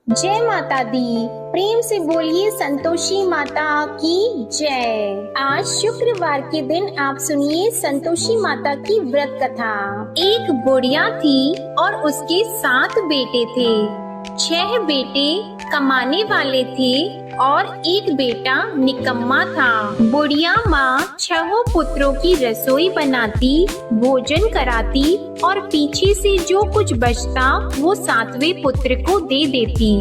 जय माता दी। प्रेम से बोलिए संतोषी माता की जय। आज शुक्रवार के दिन आप सुनिए संतोषी माता की व्रत कथा। एक बुढ़िया थी और उसके 7 बेटे थे। 6 बेटे कमाने वाले थे और एक बेटा निकम्मा था। बुढ़िया माँ 6 पुत्रों की रसोई बनाती, भोजन कराती और पीछे से जो कुछ बचता वो 7वें पुत्र को दे देती।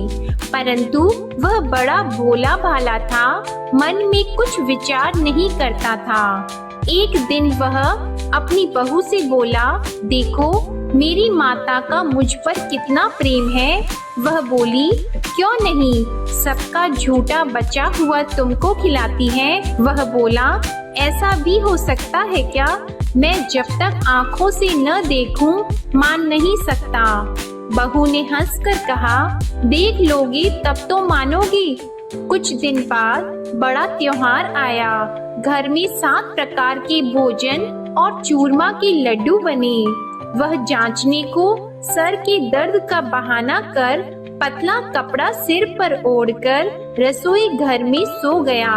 परंतु वह बड़ा भोला भाला था, मन में कुछ विचार नहीं करता था। एक दिन वह अपनी बहू से बोला, देखो मेरी माता का मुझ पर कितना प्रेम है। वह बोली, क्यों नहीं, सबका झूठा बचा हुआ तुमको खिलाती है। वह बोला, ऐसा भी हो सकता है क्या? मैं जब तक आँखों से न देखूं मान नहीं सकता। बहू ने हंसकर कहा, देख लोगे तब तो मानोगी। कुछ दिन बाद बड़ा त्योहार आया। घर में 7 प्रकार के भोजन और चूरमा के लड्डू बने। वह जांचने को सर के दर्द का बहाना कर पतला कपड़ा सिर पर ओढ़कर रसोई घर में सो गया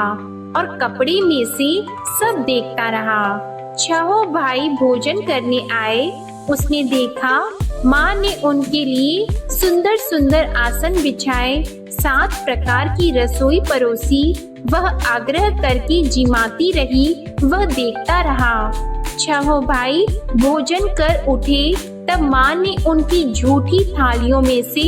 और कपड़े में से सब देखता रहा। 6 भाई भोजन करने आए। उसने देखा माँ ने उनके लिए सुंदर सुंदर आसन बिछाए, 7 प्रकार की रसोई परोसी। वह आग्रह करके जिमाती रही, वह देखता रहा। 6 भाई भोजन कर उठे तब माँ ने उनकी झूठी थालियों में से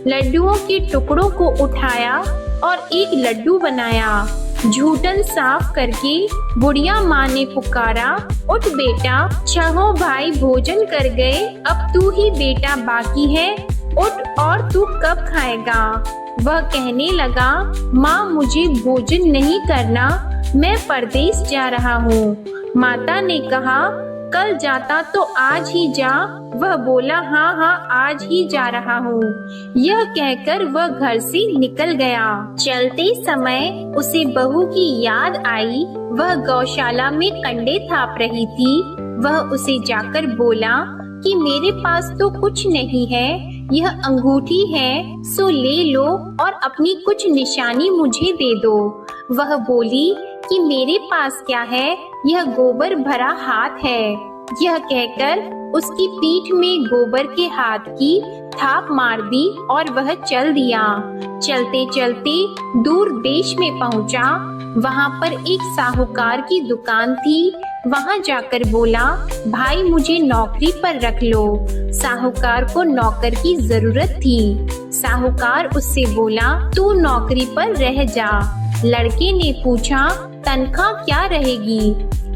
लड्डुओं के टुकड़ों को उठाया और एक लड्डू बनाया। झूठन साफ करके बुढ़िया माँ ने पुकारा, उठ बेटा, 6 भाई भोजन कर गए, अब तू ही बेटा बाकी है, उठ और तू कब खाएगा? वह कहने लगा, माँ मुझे भोजन नहीं करना, मैं परदेश जा रहा हूँ। माता ने कहा, कल जाता तो आज ही जा। वह बोला, हाँ हाँ आज ही जा रहा हूँ। यह कहकर वह घर से निकल गया। चलते समय उसे बहू की याद आई। वह गौशाला में कंडे थाप रही थी। वह उसे जाकर बोला कि मेरे पास तो कुछ नहीं है, यह अंगूठी है, सो ले लो और अपनी कुछ निशानी मुझे दे दो। वह बोली कि मेरे पास क्या है, यह गोबर भरा हाथ है। यह कहकर उसकी पीठ में गोबर के हाथ की थाप मार दी और वह चल दिया। चलते चलते दूर देश में पहुंचा। वहां पर एक साहूकार की दुकान थी। वहां जाकर बोला, भाई मुझे नौकरी पर रख लो। साहूकार को नौकर की जरूरत थी। साहूकार उससे बोला, तू नौकरी पर रह जा। लड़के ने पूछा, तनख्वाह क्या रहेगी?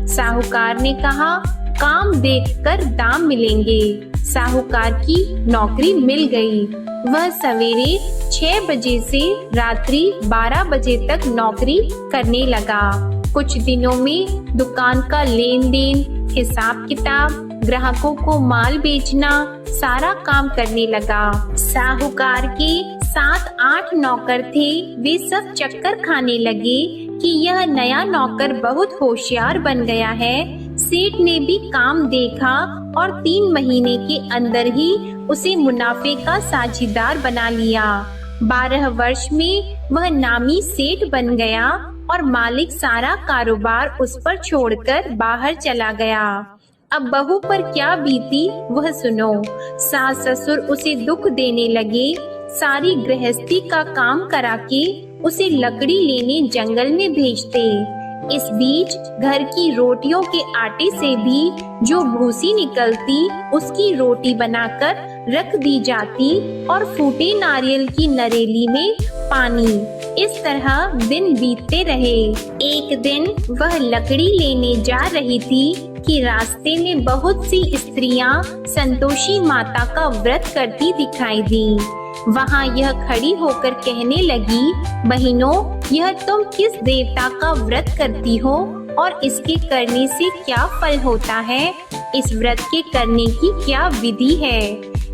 साहूकार ने कहा, काम देखकर दाम मिलेंगे। साहूकार की नौकरी मिल गई। वह सवेरे 6 बजे से रात्रि 12 बजे तक नौकरी करने लगा। कुछ दिनों में दुकान का लेन देन, हिसाब किताब, ग्राहकों को माल बेचना, सारा काम करने लगा। साहूकार के 7-8 नौकर थे। वे सब चक्कर खाने लगे कि यह नया नौकर बहुत होशियार बन गया है। सेठ ने भी काम देखा और 3 महीने के अंदर ही उसे मुनाफे का साझीदार बना लिया। 12 वर्ष में वह नामी सेठ बन गया और मालिक सारा कारोबार उस पर छोड़कर बाहर चला गया। अब बहू पर क्या बीती वह सुनो। सास ससुर उसे दुख देने लगे। सारी गृहस्थी का काम करा के उसे लकड़ी लेने जंगल में भेजते। इस बीच घर की रोटियों के आटे से भी जो भूसी निकलती उसकी रोटी बनाकर रख दी जाती और फूटे नारियल की नरेली में पानी। इस तरह दिन बीतते रहे। एक दिन वह लकड़ी लेने जा रही थी कि रास्ते में बहुत सी स्त्रियां संतोषी माता का व्रत करती दिखाई दी। वहाँ यह खड़ी होकर कहने लगी, बहनों, यह तुम किस देवता का व्रत करती हो और इसके करने से क्या फल होता है? इस व्रत के करने की क्या विधि है?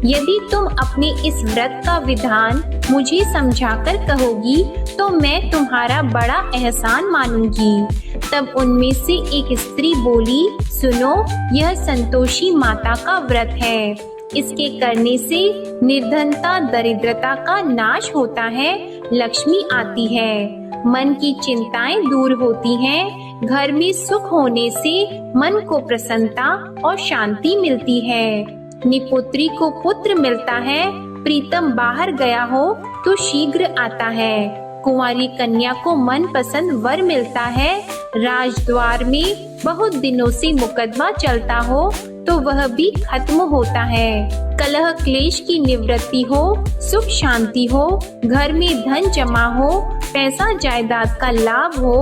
यदि तुम अपने इस व्रत का विधान मुझे समझाकर कहोगी तो मैं तुम्हारा बड़ा एहसान मानूंगी। तब उनमें से एक स्त्री बोली, सुनो, यह संतोषी माता का व्रत है। इसके करने से निर्धनता दरिद्रता का नाश होता है, लक्ष्मी आती है, मन की चिंताएं दूर होती हैं, घर में सुख होने से मन को प्रसन्नता और शांति मिलती है। निपुत्री को पुत्र मिलता है, प्रीतम बाहर गया हो तो शीघ्र आता है। कुंवारी कन्या को मन पसंद वर मिलता है। राजद्वार में बहुत दिनों से मुकदमा चलता हो तो वह भी खत्म होता है। कलह क्लेश की निवृत्ति हो, सुख शांति हो, घर में धन जमा हो, पैसा जायदाद का लाभ हो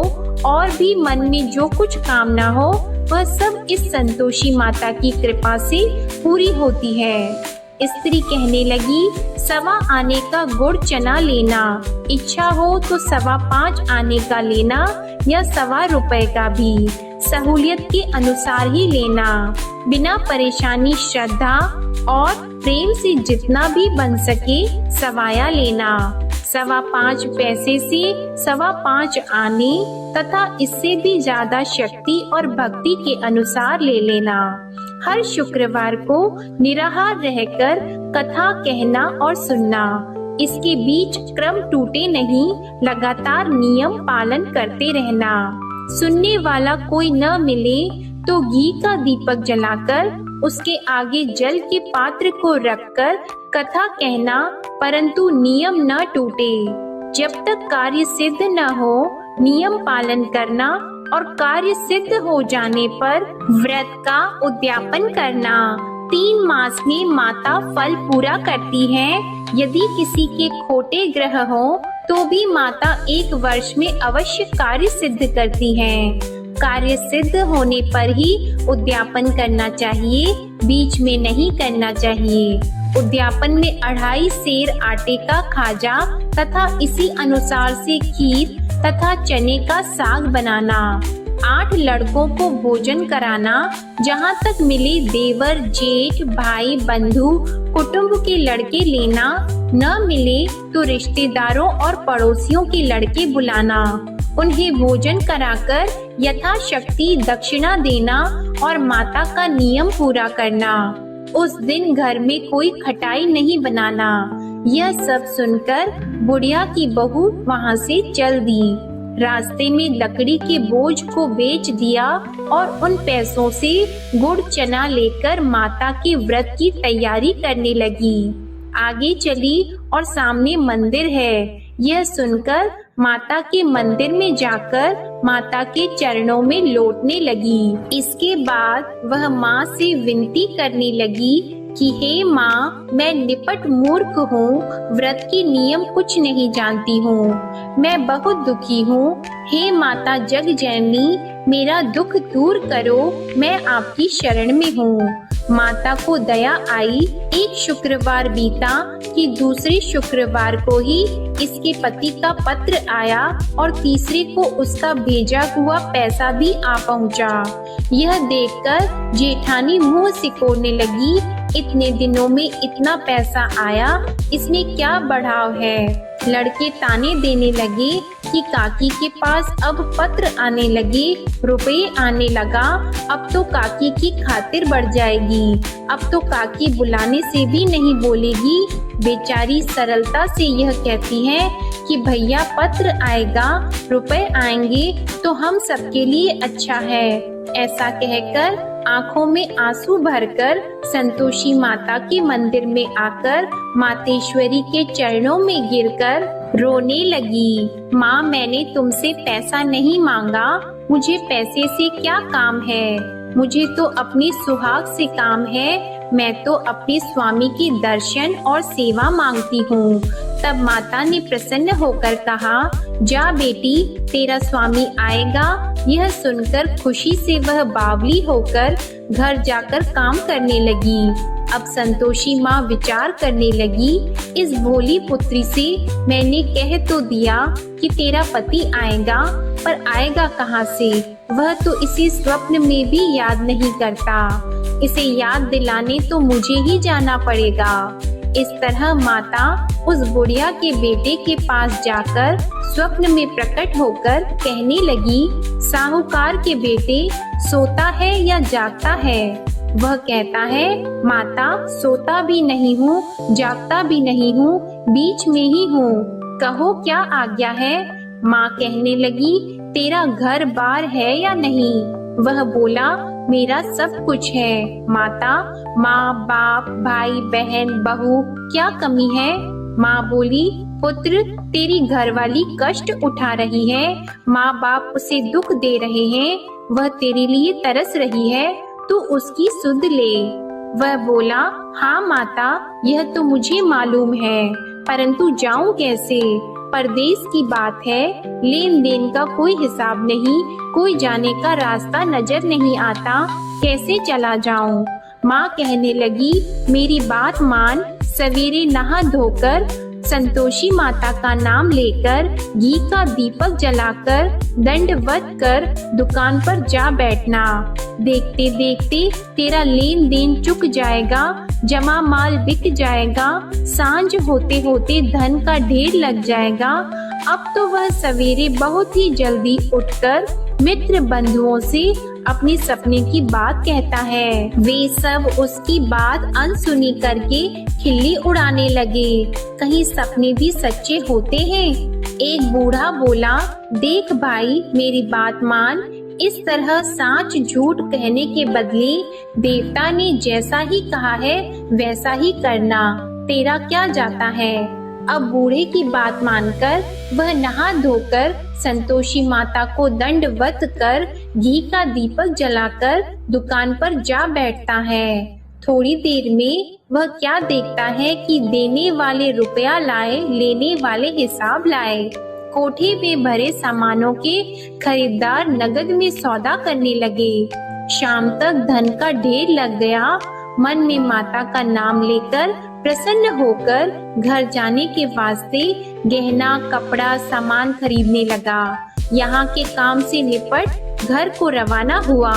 और भी मन में जो कुछ कामना हो वह सब इस संतोषी माता की कृपा से पूरी होती है। स्त्री कहने लगी, 1.25 आने का गुड़ चना लेना, इच्छा हो तो 5.25 आने का लेना या 1.25 रुपए का भी, सहूलियत के अनुसार ही लेना, बिना परेशानी श्रद्धा और प्रेम से जितना भी बन सके सवाया लेना। 5.25 पैसे से 5.25 आने तथा इससे भी ज्यादा शक्ति और भक्ति के अनुसार ले लेना। हर शुक्रवार को निराहार रहकर कथा कहना और सुनना। इसके बीच क्रम टूटे नहीं, लगातार नियम पालन करते रहना। सुनने वाला कोई न मिले तो घी का दीपक जलाकर उसके आगे जल के पात्र को रखकर कथा कहना, परंतु नियम न टूटे। जब तक कार्य सिद्ध न हो नियम पालन करना और कार्य सिद्ध हो जाने पर व्रत का उद्यापन करना। 3 मास में माता फल पूरा करती है। यदि किसी के खोटे ग्रह हो तो भी माता 1 वर्ष में अवश्य कार्य सिद्ध करती है। कार्य सिद्ध होने पर ही उद्यापन करना चाहिए, बीच में नहीं करना चाहिए। उद्यापन में 2.5 सेर आटे का खाजा तथा इसी अनुसार से खीर तथा चने का साग बनाना। 8 लड़कों को भोजन कराना। जहाँ तक मिले देवर जेठ भाई बंधु कुटुंब के लड़के लेना, न मिले तो रिश्तेदारों और पड़ोसियों के लड़के बुलाना। उन्हें भोजन कराकर यथाशक्ति दक्षिणा देना और माता का नियम पूरा करना। उस दिन घर में कोई खटाई नहीं बनाना। यह सब सुनकर बुढ़िया की बहू वहाँ से चल दी। रास्ते में लकड़ी के बोझ को बेच दिया और उन पैसों से गुड़ चना लेकर माता के व्रत की तैयारी करने लगी। आगे चली और सामने मंदिर है। यह सुनकर माता के मंदिर में जाकर माता के चरणों में लौटने लगी। इसके बाद वह माँ से विनती करने लगी कि हे माँ, मैं निपट मूर्ख हूँ, व्रत के नियम कुछ नहीं जानती हूँ, मैं बहुत दुखी हूँ। हे माता जग जननी, मेरा दुख दूर करो, मैं आपकी शरण में हूँ। माता को दया आई। एक शुक्रवार बीता कि दूसरे शुक्रवार को ही इसके पति का पत्र आया और तीसरे को उसका भेजा हुआ पैसा भी आ पहुंचा। यह देखकर जेठानी मुंह सिकोड़ने लगी। इतने दिनों में इतना पैसा आया, इसमें क्या बढ़ाव है। लड़के ताने देने लगे कि काकी के पास अब पत्र आने लगे, रुपए आने लगा, अब तो काकी की खातिर बढ़ जाएगी, अब तो काकी बुलाने से भी नहीं बोलेगी। बेचारी सरलता से यह कहती है कि भैया पत्र आएगा, रुपए आएंगे तो हम सबके लिए अच्छा है। ऐसा कहकर आंखों में आंसू भरकर संतोषी माता के मंदिर में आकर मातेश्वरी के चरणों में गिरकर रोने लगी। माँ, मैंने तुमसे पैसा नहीं मांगा, मुझे पैसे से क्या काम है, मुझे तो अपने सुहाग से काम है, मैं तो अपने स्वामी के दर्शन और सेवा मांगती हूँ। तब माता ने प्रसन्न होकर कहा, जा बेटी, तेरा स्वामी आएगा। यह सुनकर खुशी से वह बावली होकर घर जाकर काम करने लगी। अब संतोषी माँ विचार करने लगी, इस भोली पुत्री से मैंने कह तो दिया कि तेरा पति आएगा, पर आएगा कहाँ से? वह तो इसे स्वप्न में भी याद नहीं करता। इसे याद दिलाने तो मुझे ही जाना पड़ेगा। इस तरह माता उस बुढ़िया के बेटे के पास जाकर स्वप्न में प्रकट होकर कहने लगी, साहूकार के बेटे, सोता है या जागता है? वह कहता है, माता सोता भी नहीं हूँ, जागता भी नहीं हूँ, बीच में ही हूँ, कहो क्या आज्ञा है। माँ कहने लगी, तेरा घर बार है या नहीं। वह बोला, मेरा सब कुछ है माता, माँ बाप भाई बहन बहू, क्या कमी है। माँ बोली, पुत्र तेरी घरवाली कष्ट उठा रही है, माँ बाप उसे दुख दे रहे हैं, वह तेरे लिए तरस रही है, तू उसकी सुध ले। वह बोला, हाँ माता, यह तो मुझे मालूम है, परंतु जाऊं कैसे। परदेश की बात है, लेन देन का कोई हिसाब नहीं, कोई जाने का रास्ता नजर नहीं आता, कैसे चला जाऊं। माँ कहने लगी, मेरी बात मान, सवेरे नहा धोकर संतोषी माता का नाम लेकर घी का दीपक जलाकर दंडवत कर दुकान पर जा बैठना। देखते देखते तेरा लेन देन चुक जाएगा, जमा माल बिक जाएगा, सांझ होते होते धन का ढेर लग जाएगा। अब तो वह सवेरे बहुत ही जल्दी उठकर मित्र बंधुओं से अपने सपने की बात कहता है। वे सब उसकी बात अनसुनी करके खिल्ली उड़ाने लगे, कहीं सपने भी सच्चे होते हैं। एक बूढ़ा बोला, देख भाई मेरी बात मान, इस तरह साच झूठ कहने के बदले देवता ने जैसा ही कहा है वैसा ही करना, तेरा क्या जाता है। अब बूढ़े की बात मानकर वह नहा धोकर संतोषी माता को दंडवत कर घी का दीपक जलाकर दुकान पर जा बैठता है। थोड़ी देर में वह क्या देखता है कि देने वाले रुपया लाए, लेने वाले हिसाब लाए। कोठे में भरे सामानों के खरीदार नगद में सौदा करने लगे। शाम तक धन का ढेर लग गया। मन में माता का नाम लेकर प्रसन्न होकर घर जाने के वास्ते गहना कपड़ा सामान खरीदने लगा। यहाँ के काम से निपट घर को रवाना हुआ।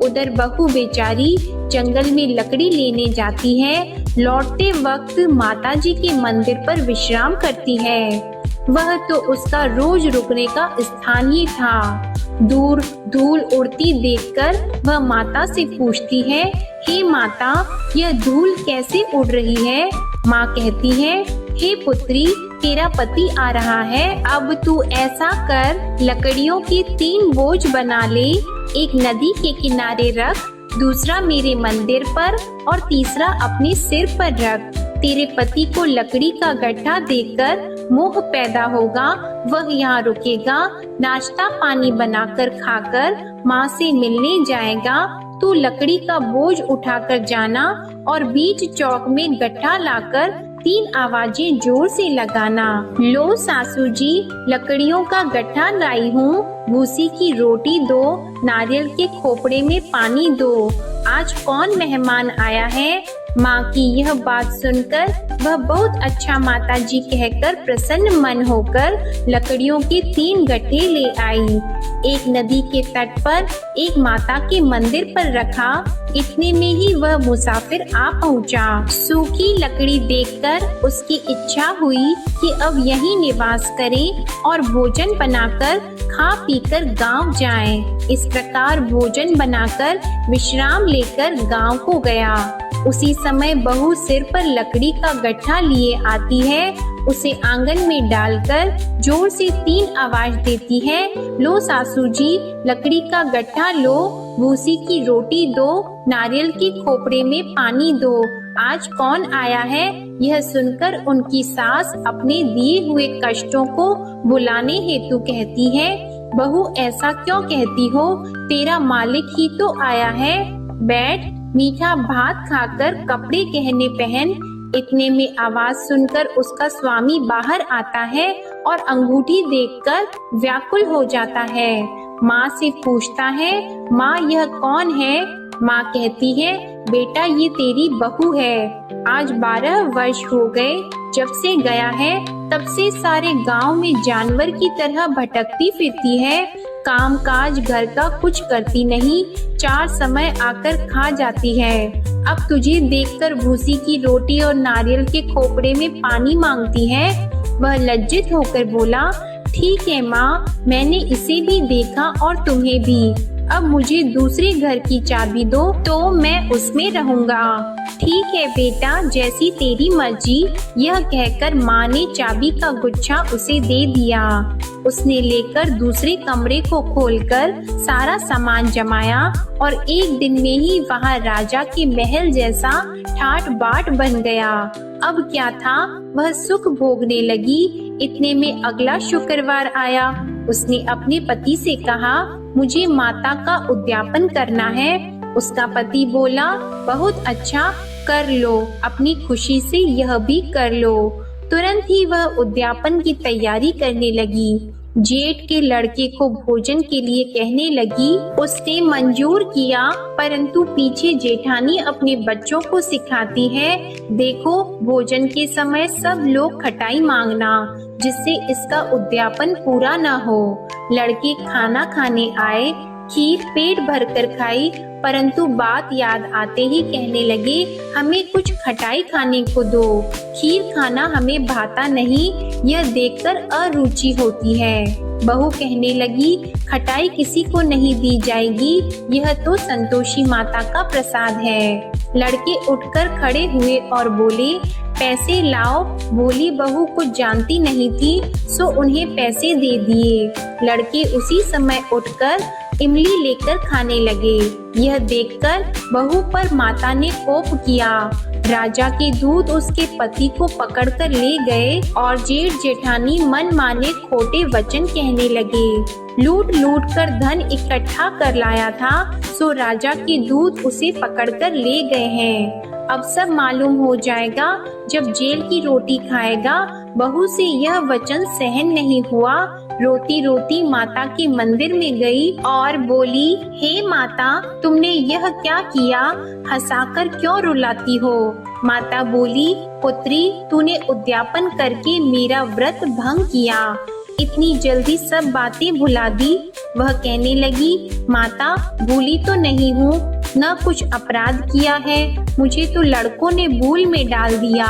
उधर बहू बेचारी जंगल में लकड़ी लेने जाती है। लौटते वक्त माताजी के मंदिर पर विश्राम करती है। वह तो उसका रोज रुकने का स्थान ही था। दूर धूल उड़ती देखकर वह माता से पूछती है, हे माता, यह धूल कैसे उड़ रही है। माँ कहती है, हे पुत्री, तेरा पति आ रहा है, अब तू ऐसा कर, लकड़ियों के 3 बोझ बना ले, एक नदी के किनारे रख, दूसरा मेरे मंदिर पर और तीसरा अपने सिर पर रख। तेरे पति को लकड़ी का गड्ढा देकर मोह पैदा होगा, वह यहाँ रुकेगा, नाश्ता पानी बनाकर खाकर माँ से मिलने जाएगा। तू लकड़ी का बोझ उठाकर जाना और बीच चौक में गड्ढा लाकर 3 आवाजें जोर से लगाना। लो सासू जी, लकड़ियों का गड्ढा लाई हूँ, भूसी की रोटी दो, नारियल के खोपड़े में पानी दो, आज कौन मेहमान आया है। माँ की यह बात सुनकर वह बहुत अच्छा माताजी कहकर प्रसन्न मन होकर लकड़ियों के 3 गड्ढे ले आई। एक नदी के तट पर एक माता के मंदिर पर रखा। इतने में ही वह मुसाफिर आ पहुँचा। सूखी लकड़ी देखकर उसकी इच्छा हुई कि अब यहीं निवास करें और भोजन बनाकर खा पीकर गांव जाएं। इस प्रकार भोजन बनाकर विश्राम लेकर गांव को गया। उसी समय बहू सिर पर लकड़ी का गट्ठा लिए आती है। उसे आंगन में डालकर जोर से 3 आवाज देती है, लो सासू जी, लकड़ी का गट्ठा लो, भूसी की रोटी दो, नारियल के खोपड़े में पानी दो, आज कौन आया है। यह सुनकर उनकी सास अपने दिए हुए कष्टों को भुलाने हेतु कहती है, बहू ऐसा क्यों कहती हो, तेरा मालिक ही तो आया है, बैठ, मीठा भात खाकर कपड़े गहने पहन। इतने में आवाज सुनकर उसका स्वामी बाहर आता है और अंगूठी देखकर व्याकुल हो जाता है। माँ से पूछता है, माँ यह कौन है। माँ कहती है, बेटा ये तेरी बहू है, आज 12 वर्ष हो गए जब से गया है, तब से सारे गांव में जानवर की तरह भटकती फिरती है, काम काज घर का कुछ करती नहीं, 4 समय आकर खा जाती है। अब तुझे देखकर भूसी की रोटी और नारियल के खोपड़े में पानी मांगती है। वह लज्जित होकर बोला, ठीक है माँ, मैंने इसे भी देखा और तुम्हें भी, अब मुझे दूसरे घर की चाबी दो तो मैं उसमें रहूंगा। ठीक है बेटा, जैसी तेरी मर्जी। यह कहकर माँ ने चाबी का गुच्छा उसे दे दिया। उसने लेकर दूसरे कमरे को खोलकर सारा सामान जमाया और एक दिन में ही वहाँ राजा के महल जैसा ठाट बाट बन गया। अब क्या था, वह सुख भोगने लगी। इतने में अगला शुक्रवार आया। उसने अपने पति से कहा, मुझे माता का उद्यापन करना है। उसका पति बोला, बहुत अच्छा, कर लो, अपनी खुशी से यह भी कर लो। तुरंत ही वह उद्यापन की तैयारी करने लगी। जेठ के लड़के को भोजन के लिए कहने लगी। उसने मंजूर किया, परंतु पीछे जेठानी अपने बच्चों को सिखाती है, देखो भोजन के समय सब लोग खटाई मांगना, जिससे इसका उद्यापन पूरा न हो। लड़के खाना खाने आए, खीर पेट भर कर खाई, परंतु बात याद आते ही कहने लगे, हमें कुछ खटाई खाने को दो, खीर खाना हमें भाता नहीं, यह देखकर अरुचि होती है। बहू कहने लगी, खटाई किसी को नहीं दी जाएगी, यह तो संतोषी माता का प्रसाद है। लड़के उठकर खड़े हुए और बोले, पैसे लाओ। भोली बहू कुछ जानती नहीं थी, सो उन्हें पैसे दे दिए। लड़के उसी समय उठकर इमली लेकर खाने लगे। यह देखकर बहू पर माता ने कोप किया। राजा के दूत उसके पति को पकड़कर ले गए और जेठ जेठानी मन माने खोटे वचन कहने लगे। लूट लूट कर धन इकट्ठा कर लाया था, सो राजा के दूत उसे पकड़कर ले गए हैं। अब सब मालूम हो जाएगा जब जेल की रोटी खाएगा। बहू से यह वचन सहन नहीं हुआ। रोती रोती माता के मंदिर में गई और बोली, हे माता, तुमने यह क्या किया? हंसाकर क्यों रुलाती हो? माता बोली, पुत्री, तूने उद्यापन करके मेरा व्रत भंग किया, इतनी जल्दी सब बातें भुला दी। वह कहने लगी, माता, भूली तो नहीं हूँ, न कुछ अपराध किया है, मुझे तो लड़कों ने भूल में डाल दिया,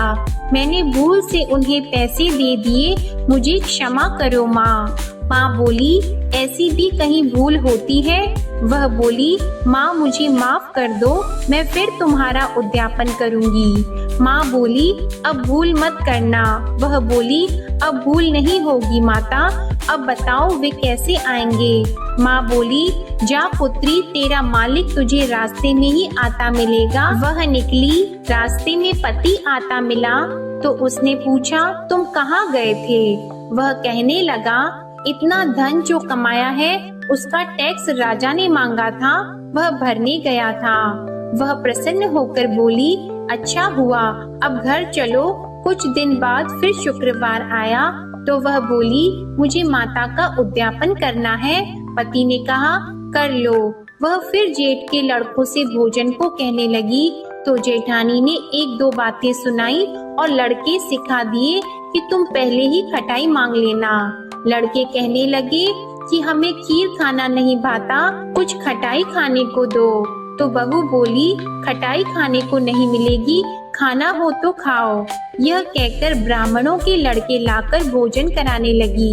मैंने भूल से उन्हें पैसे दे दिए, मुझे क्षमा करो माँ। माँ बोली, ऐसी भी कहीं भूल होती है? वह बोली, माँ मुझे माफ कर दो, मैं फिर तुम्हारा उद्यापन करूँगी। माँ बोली, अब भूल मत करना। वह बोली, अब भूल नहीं होगी माता, अब बताओ वे कैसे आएंगे? माँ बोली, जा पुत्री, तेरा मालिक तुझे रास्ते में ही आता मिलेगा। वह निकली, रास्ते में पति आता मिला तो उसने पूछा, तुम कहाँ गए थे? वह कहने लगा, इतना धन जो कमाया है उसका टैक्स राजा ने मांगा था, वह भरने गया था। वह प्रसन्न होकर बोली, अच्छा हुआ, अब घर चलो। कुछ दिन बाद फिर शुक्रवार आया तो वह बोली, मुझे माता का उद्यापन करना है। पति ने कहा, कर लो। वह फिर जेठ के लड़कों से भोजन को कहने लगी तो जेठानी ने एक दो बातें सुनाई और लड़के सिखा दिए कि तुम पहले ही खटाई मांग लेना। लड़के कहने लगे कि हमें खीर खाना नहीं भाता, कुछ खटाई खाने को दो। तो बहू बोली, खटाई खाने को नहीं मिलेगी, खाना हो तो खाओ। यह कहकर ब्राह्मणों के लड़के लाकर भोजन कराने लगी।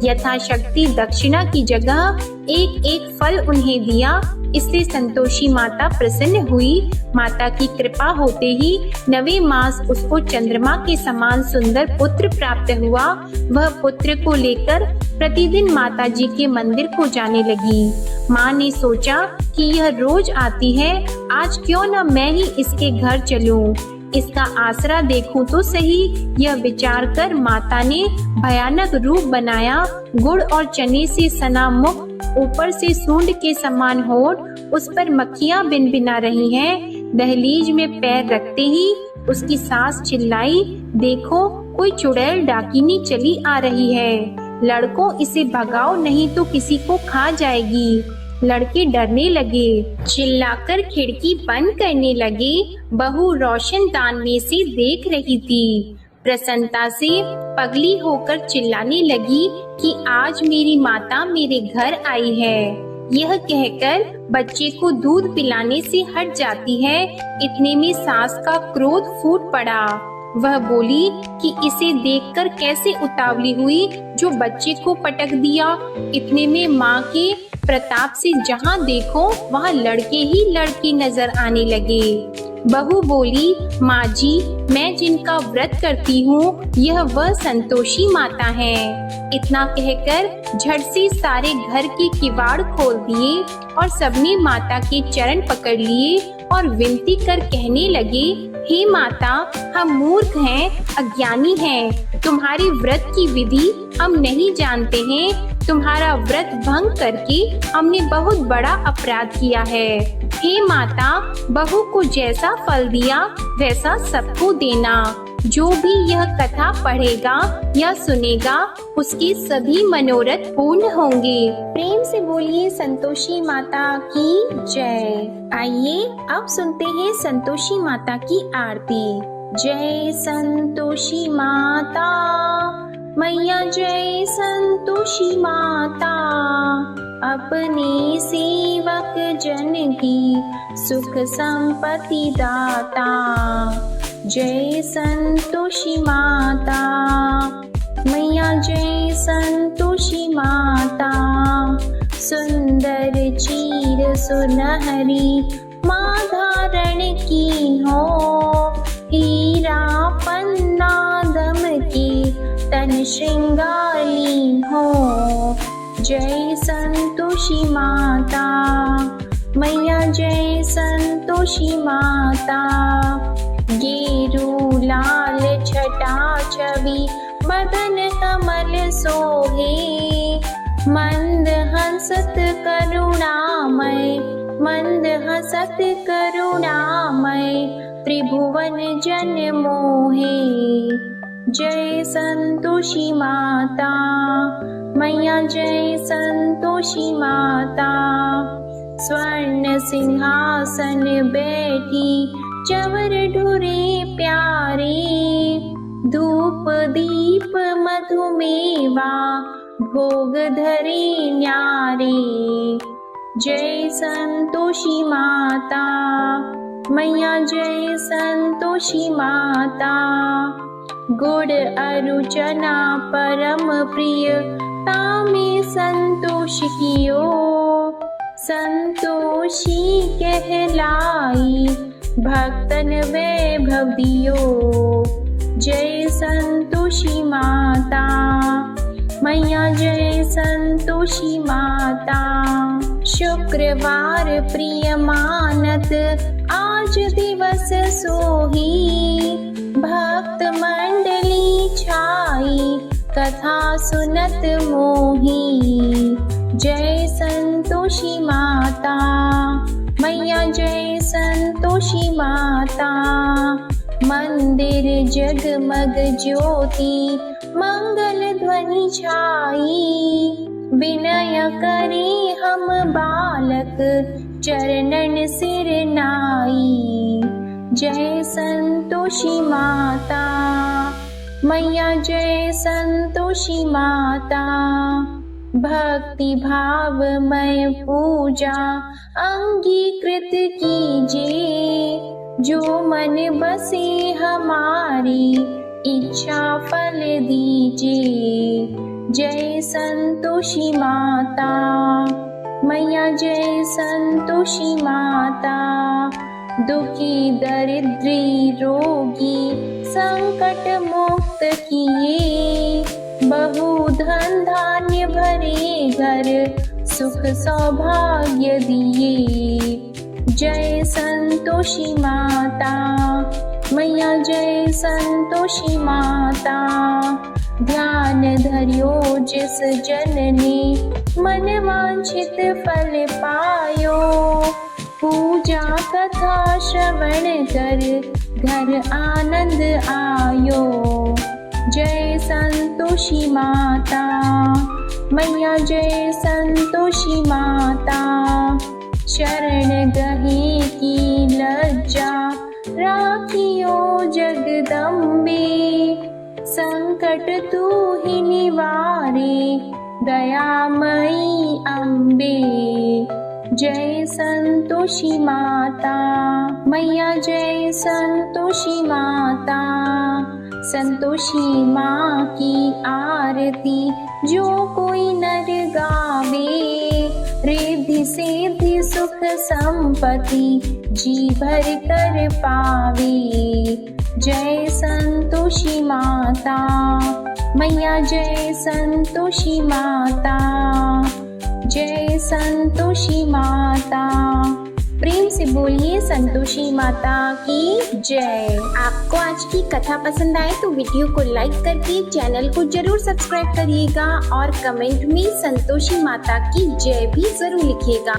यथाशक्ति दक्षिणा की जगह एक एक फल उन्हें दिया। इससे संतोषी माता प्रसन्न हुई। माता की कृपा होते ही 9वें मास उसको चंद्रमा के समान सुंदर पुत्र प्राप्त हुआ। वह पुत्र को लेकर प्रतिदिन माता जी के मंदिर को जाने लगी। माँ ने सोचा कि यह रोज आती है, आज क्यों न मैं ही इसके घर चलूं, इसका आसरा देखूं तो सही। यह विचार कर माता ने भयानक रूप बनाया। गुड़ और चने से सना मुख, ऊपर से सूंड के समान होठ, उस पर मक्खियां भिनभिना रही हैं। दहलीज में पैर रखते ही उसकी सास चिल्लाई, देखो कोई चुड़ैल डाकिनी चली आ रही है, लड़कों इसे भगाओ नहीं तो किसी को खा जाएगी। लड़के डरने लगे, चिल्लाकर खिड़की बंद करने लगे। बहू रोशनदान में से देख रही थी। प्रसन्नता से पगली होकर चिल्लाने लगी कि आज मेरी माता मेरे घर आई है। यह कहकर बच्चे को दूध पिलाने से हट जाती है। इतने में सास का क्रोध फूट पड़ा। वह बोली कि इसे देखकर कैसे उतावली हुई जो बच्चे को पटक दिया। इतने में माँ के प्रताप से जहाँ देखो वहाँ लड़के ही लड़की नजर आने लगे। बहू बोली, माँ जी, मैं जिनका व्रत करती हूँ यह वह संतोषी माता है। इतना कहकर झट से सारे घर के किवाड़ खोल दिए और सबने माता के चरण पकड़ लिए और विनती कर कहने लगे, हे माता, हम मूर्ख हैं, अज्ञानी हैं, तुम्हारे व्रत की विधि हम नहीं जानते हैं। तुम्हारा व्रत भंग करके हमने बहुत बड़ा अपराध किया है। हे माता, बहू को जैसा फल दिया वैसा सबको देना। जो भी यह कथा पढ़ेगा या सुनेगा उसके सभी मनोरथ पूर्ण होंगे। प्रेम से बोलिए संतोषी माता की जय। आइए अब सुनते हैं संतोषी माता की आरती। जय संतोषी माता मैया, जय संतोषी माता, अपने सेवक जन की सुख संपत्ति दाता। जय संतोषी माता मैया, जय संतोषी माता, सुंदर चीर सुनहरी माँ धारण की हो, हीरा पन्ना दम की तन श्रृंगारी हो। जय संतोषी माता मैया, जय संतोषी माता, गेरू लाल छटा छवि बदन कमल सोहे, मंद हंसत करुणामय, मंद हंसत करुणामय, त्रिभुवन जन मोहे। जय संतोषी माता मैया, जय संतोषी माता, स्वर्ण सिंहासन बैठी चवर ढुरे प्यारे, धूप दीप मधुमेवा भोग धरे न्यारे। जय संतोषी माता मैया, जय संतोषी माता, गुड़ अरु चना परम प्रिय तामे संतोष कियो, संतोषी कहलाई भक्तन वैभव दियो। जय संतोषी माता मैया, जय संतोषी माता, शुक्रवार प्रिय मानत आज दिवस सोही, भक्त मंडली छाई कथा सुनत मोही। जय संतोषी माता मैया, जय संतोषी माता, मंदिर जगमग ज्योति मंगल ध्वनि छाई, विनय करे हम बालक चरणन सिर नाई। जय संतोषी माता मैया, जय संतोषी माता, भक्ति भावमय पूजा अंगीकृत कीजिए, जो मन बसे हमारी इच्छा फल दीजिए। जय संतोषी माता मैया, जय संतोषी माता, दुखी दरिद्री रोगी संकट मुक्त किए, बहु धन धान्य भरे घर सुख सौभाग्य दिए। जय संतोषी माता मैया, जय संतोषी माता, ध्यान धर्यो जिस जन ने मन वांछित फल पायो, पूजा कथा श्रवण कर घर आनंद आयो। जय संतोषी माता मैया, जय संतोषी माता, शरण गहे की लज्जा राखियो जगदम्बे, संकट तू ही निवारे दयामयी अम्बे। जय संतोषी माता। मैया जय संतोषी माता। संतोषी माँ की आरती जो कोई नर गावे, रिद्धि सिद्धि सुख संपत्ति जी भर कर पावे। जय संतोषी माता। मैया जय संतोषी माता। जय संतोषी माता। प्रेम से बोलिए संतोषी माता की जय। आपको आज की कथा पसंद आए तो वीडियो को लाइक करके चैनल को जरूर सब्सक्राइब करिएगा और कमेंट में संतोषी माता की जय भी जरूर लिखिएगा।